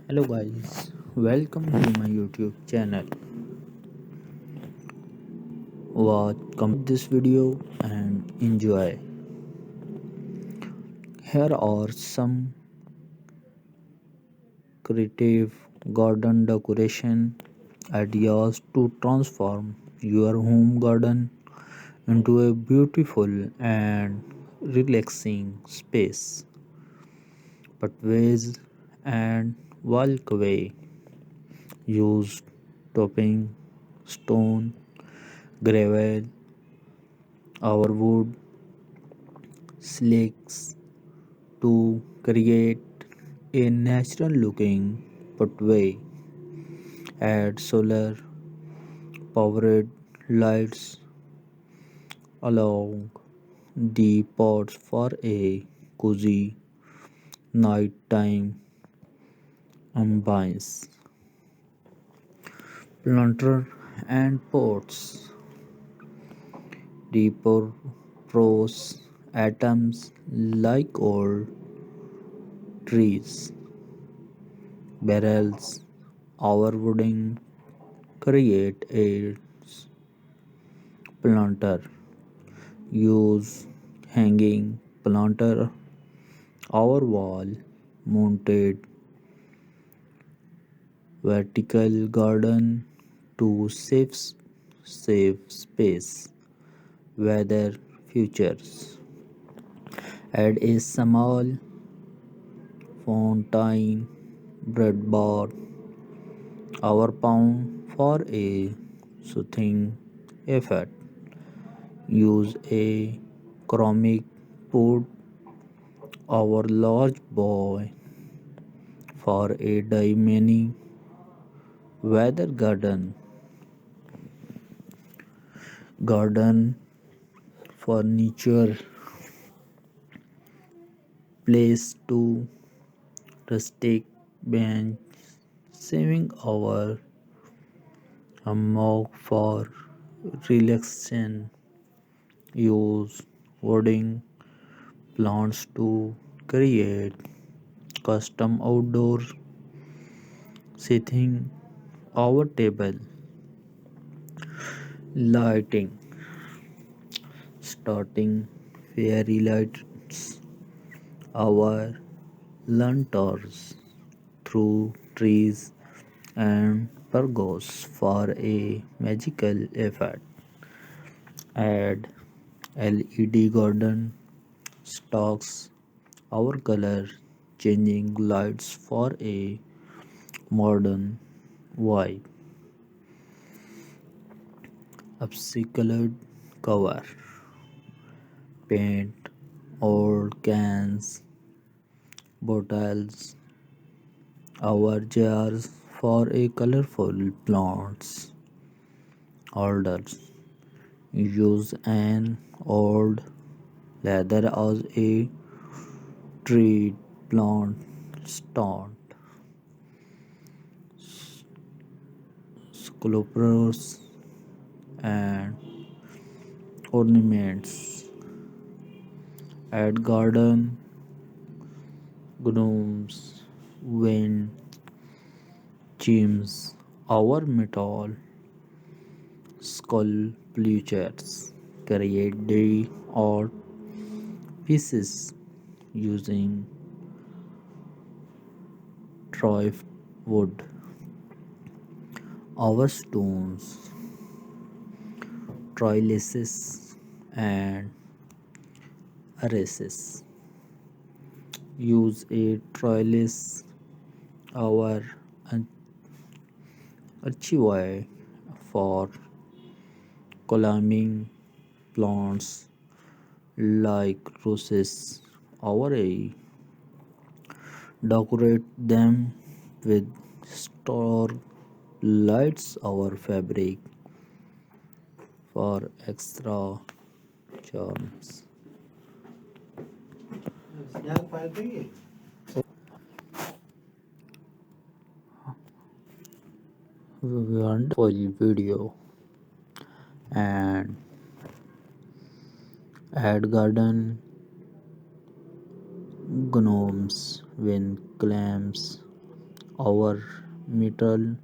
Hello guys, welcome to my YouTube channel. Watch this video and enjoy. Here are some creative garden decoration ideas to transform your home garden into a beautiful and relaxing space. Pathways and walkway use topping, stone, gravel, our wood, slicks to create a natural looking pathway. Add solar powered lights along the pots for a cozy nighttime ambience. Planter and pots. Deeper pros atoms like old trees, barrels, our wooding create a planter. Use hanging planter our wall mounted vertical garden to save space. Weather features. Add a small fountain bread bar our pound for a soothing effect. Use a ceramic pot our large boy for a mini weather garden furniture place to rustic bench saving our hammock for relaxation. Use wooding plants to create custom outdoor seating our table. Lighting starting fairy lights our lanterns through trees and pergolas for a magical effect. Add LED garden stocks our color changing lights for a modern vibe. Upcycled cover. Paint old cans, bottles, our jars for a colorful plants. Holders. Use an old leather as a tree plant stand. Sculptures and ornaments. Add garden gnomes, wind chimes, our metal sculptures. Create the art pieces using drift wood. Our stones, trellises, and arrases. Use a trellis, our archivai for climbing plants like roses. Our A. Decorate them with star lights our fabric for extra charms. Wonderful video and add garden gnomes, wind clams, Our metal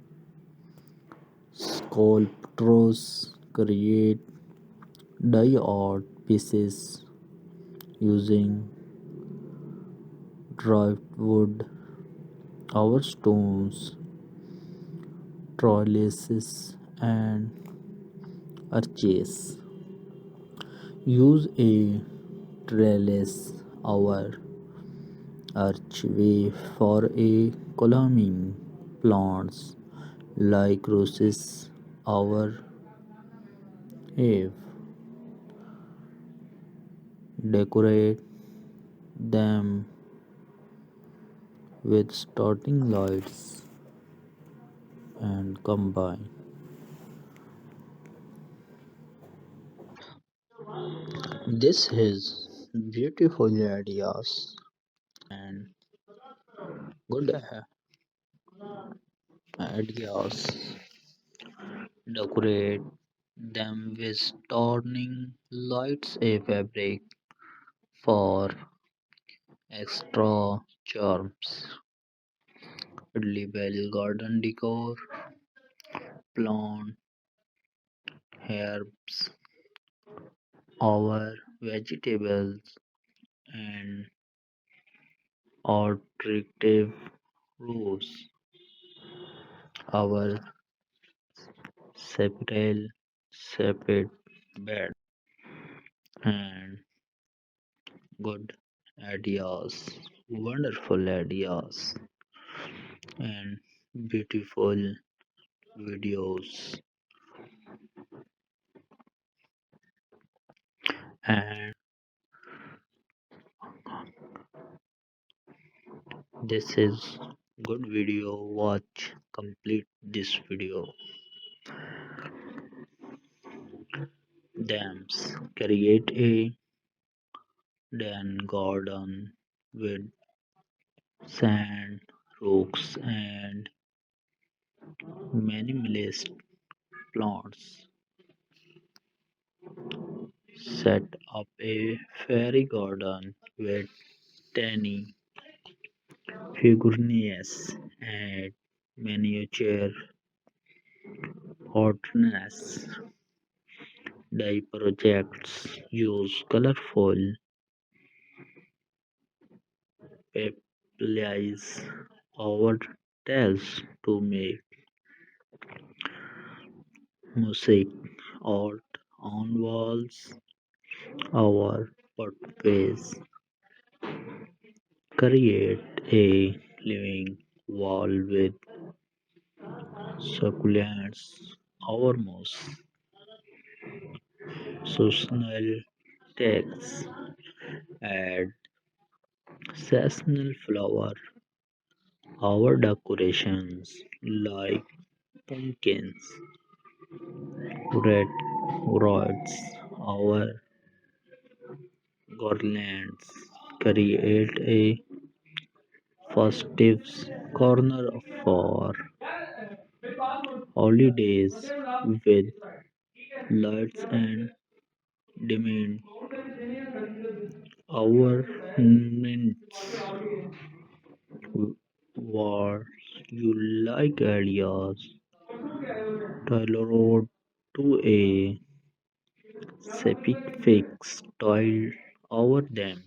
sculptors create die art pieces using driftwood. Our stones, trellises, and arches use a trellis. Our archway for a climbing plants like roses. Our have decorate them with starting lights and combine. This is beautiful ideas and good ideas. Decorate them with starting lights a fabric for extra charms. Label garden decor, plant, herbs, our vegetables and attractive rows. Our separate separate bed and good ideas, wonderful ideas and beautiful videos and this is good video. Watch complete this video. Dams create a den garden with sand, rocks and minimalist plants. Set up a fairy garden with tiny figurines and miniature hotness. Dye projects use colorful papiers or tiles to make mosaic art on walls. Our pathways create a living wall with succulents. Our most seasonal texts add seasonal flower. Our decorations like pumpkins, red rods, our garlands create a festive corner for holidays with lights and dimming. Our mints were you like ideas tailored to a specific style over them.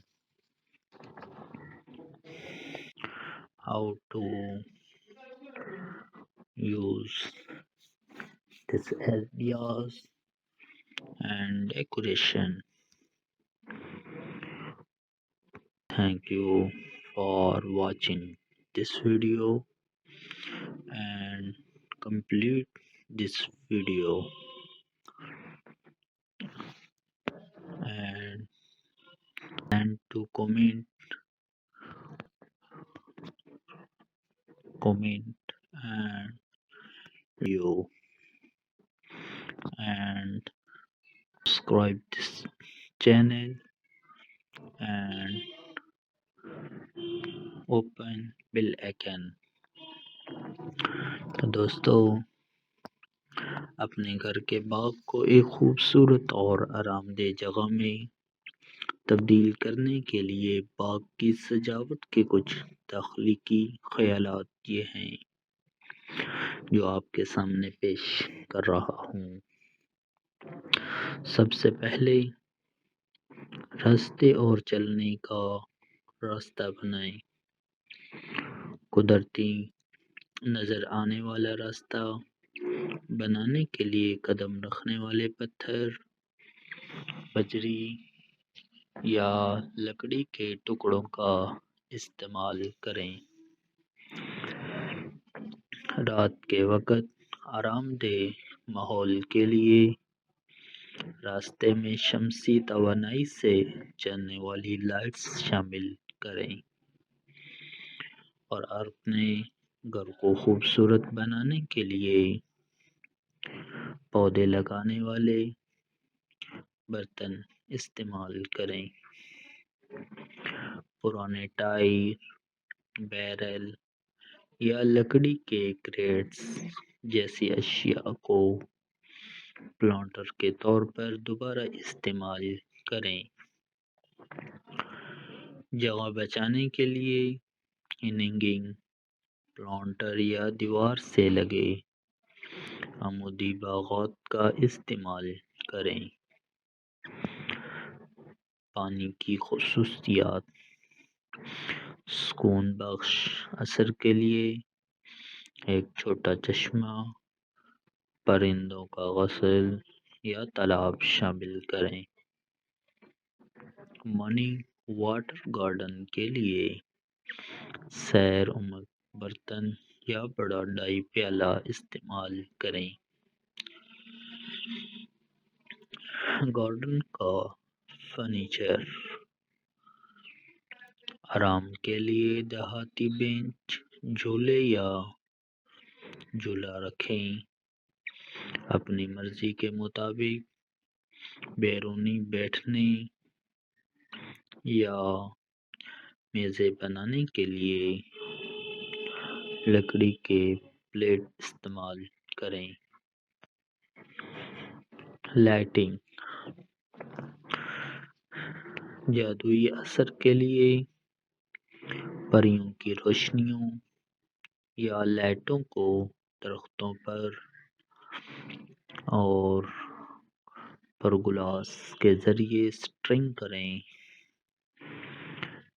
How to use these ideas and decoration. Thank you for watching this video and complete this video and to comment and you and subscribe this channel and open bell icon। तो दोस्तों अपने घर के बाग को एक खूबसूरत और आरामदेह जगह में تبدیل کرنے کے لیے باغ کی سجاوٹ کے کچھ تخلیقی خیالات یہ ہیں جو آپ کے سامنے پیش کر رہا ہوں۔ سب سے پہلے راستے اور چلنے کا راستہ بنائیں۔ قدرتی نظر آنے والا راستہ بنانے کے لیے قدم رکھنے والے پتھر، بجری یا لکڑی کے ٹکڑوں کا استعمال کریں۔ رات کے وقت آرام دہ ماحول کے لیے راستے میں شمسی توانائی سے چلنے والی لائٹس شامل کریں اور اپنے گھر کو خوبصورت بنانے کے لیے پودے لگانے والے برتن استعمال کریں۔ پرانے ٹائر، بیرل یا لکڑی کے کریٹس جیسی اشیاء کو پلانٹر کے طور پر دوبارہ استعمال کریں۔ جگہ بچانے کے لیے ہینگنگ پلانٹر یا دیوار سے لگے عمودی باغات کا استعمال کریں۔ پانی کی خصوصیات، سکون بخش اثر کے لیے ایک چھوٹا چشمہ، پرندوں کا غسل یا تالاب شامل کریں۔ منی واٹر گارڈن کے لیے سیر عمر برتن یا بڑا ڈائی پیالہ استعمال کریں۔ گارڈن کا فرنیچر، آرام کے لیے دیہاتی بینچ، جھولے یا جھولا رکھیں۔ اپنی مرضی کے مطابق بیرونی بیٹھنے یا میزیں بنانے کے لیے لکڑی کے پلیٹ استعمال کریں۔ لائٹنگ، جادوئی اثر کے لیے پریوں کی روشنیوں یا لائٹوں کو درختوں پر اور پرگلاس کے ذریعے سٹرنگ کریں۔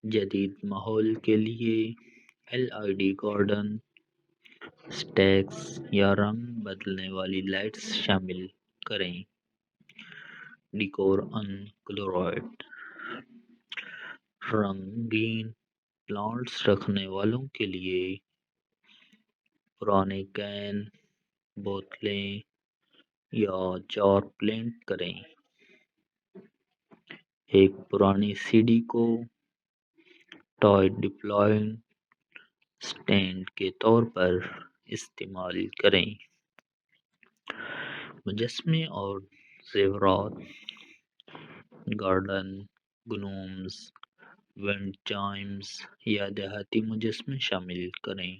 جدید ماحول کے لیے LED گارڈن اسٹیکس یا رنگ بدلنے والی لائٹس شامل کریں۔ ڈیکور کلورائڈ، رنگین پلانٹس رکھنے والوں کے لیے پرانے کین، بوتلیں یا جار پینٹ کریں۔ ایک پرانی سی ڈی کو ٹوائے ڈپلوئنگ اسٹینڈ کے طور پر استعمال کریں۔ مجسمے اور زیورات، گارڈن گنومز، ونڈ چائمز یا دیہاتی مجسمے شامل کریں۔